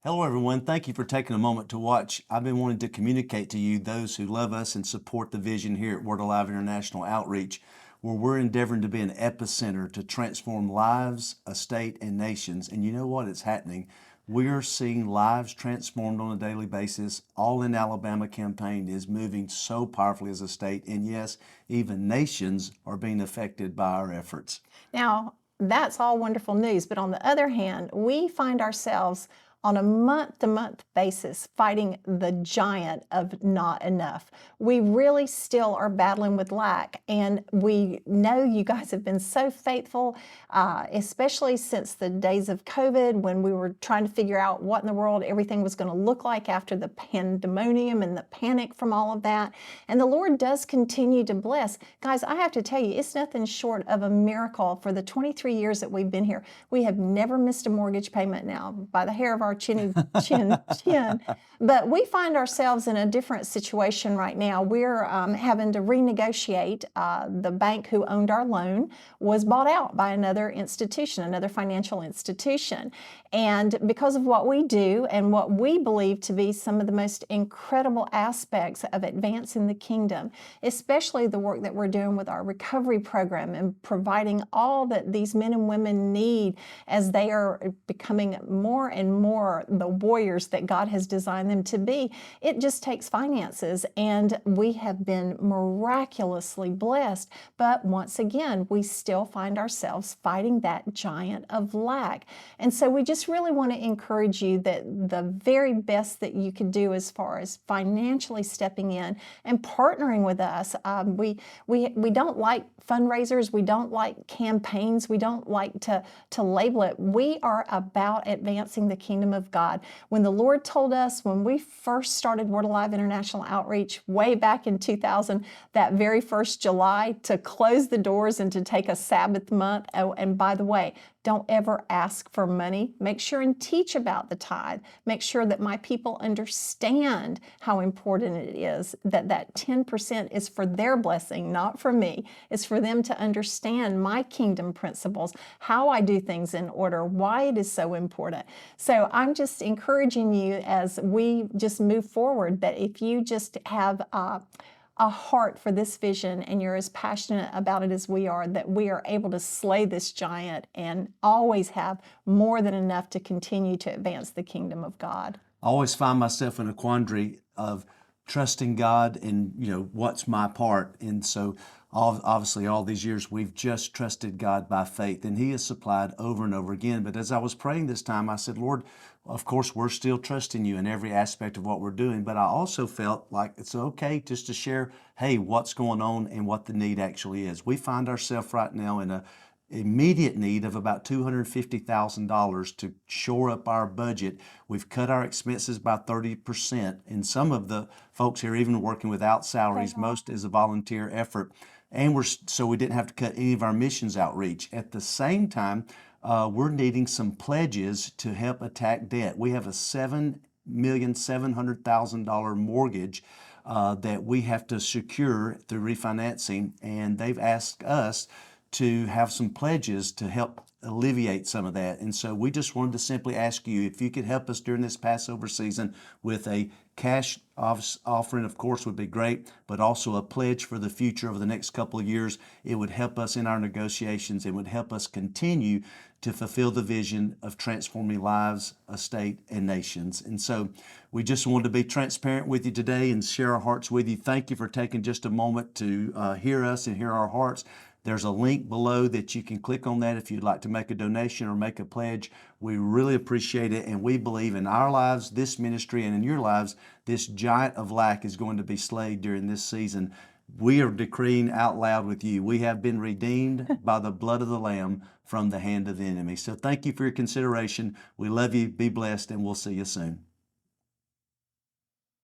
Hello, everyone. Thank you for taking a moment to watch. I've been wanting to communicate to you, those who love us and support the vision here at Word Alive International Outreach, where we're endeavoring to be an epicenter to transform lives, a state, and nations. And you know what? It's happening. We're seeing lives transformed on a daily basis. All in Alabama campaign is moving so powerfully as a state. And yes, even nations are being affected by our efforts. Now, that's all wonderful news, but on the other hand, we find ourselves on a month-to-month basis fighting the giant of not enough. We really still are battling with lack, and we know you guys have been so faithful, especially since the days of COVID when we were trying to figure out what in the world everything was going to look like after the pandemonium and the panic from all of that. And the Lord does continue to bless. Guys, I have to tell you, it's nothing short of a miracle. For the 23 years that we've been here, we have never missed a mortgage payment now by the hair of our chin. But we find ourselves in a different situation right now. We're having to renegotiate. The bank who owned our loan was bought out by another institution, another financial institution. And because of what we do and what we believe to be some of the most incredible aspects of advancing the kingdom, especially the work that we're doing with our recovery program and providing all that these men and women need as they are becoming more and more the warriors that God has designed them to be, it just takes finances. And we have been miraculously blessed. But once again, we still find ourselves fighting that giant of lack. And so we just really want to encourage you that the very best that you could do as far as financially stepping in and partnering with us. We don't like fundraisers. We don't like campaigns. We don't like to label it. We are about advancing the kingdom of God. When the Lord told us, when we first started Word Alive International Outreach way back in 2000, that very first July, to close the doors and to take a Sabbath month. Oh, and by the way, don't ever ask for money. Make sure and teach about the tithe. Make sure that my people understand how important it is that that 10% is for their blessing, not for me. It's for them to understand my kingdom principles, how I do things in order, why it is so important. So I'm just encouraging you as we just move forward that if you just have a heart for this vision and you're as passionate about it as we are, that we are able to slay this giant and always have more than enough to continue to advance the kingdom of God. I always find myself in a quandary of trusting God and, what's my part. And so obviously all these years we've just trusted God by faith, and He has supplied over and over again. But as I was praying this time, I said, Lord, of course, we're still trusting You in every aspect of what we're doing. But I also felt like it's okay just to share, hey, what's going on and what the need actually is. We find ourselves right now in a immediate need of about $250,000 to shore up our budget. We've cut our expenses by 30%, and some of the folks here even working without salaries. Most is a volunteer effort, and so we didn't have to cut any of our missions outreach. At the same time, we're needing some pledges to help attack debt. We have a $7,700,000 mortgage that we have to secure through refinancing, and they've asked us to have some pledges to help alleviate some of that. And so we just wanted to simply ask you if you could help us during this Passover season with a cash offering, of course, would be great, but also a pledge for the future over the next couple of years. It would help us in our negotiations. It would help us continue to fulfill the vision of transforming lives, a state, and nations. And so we just wanted to be transparent with you today and share our hearts with you. Thank you for taking just a moment to hear us and hear our hearts. There's a link below that you can click on that if you'd like to make a donation or make a pledge. We really appreciate it, and we believe in our lives, this ministry, and in your lives, this giant of lack is going to be slayed during this season. We are decreeing out loud with you. We have been redeemed by the blood of the Lamb from the hand of the enemy. So thank you for your consideration. We love you. Be blessed, and we'll see you soon.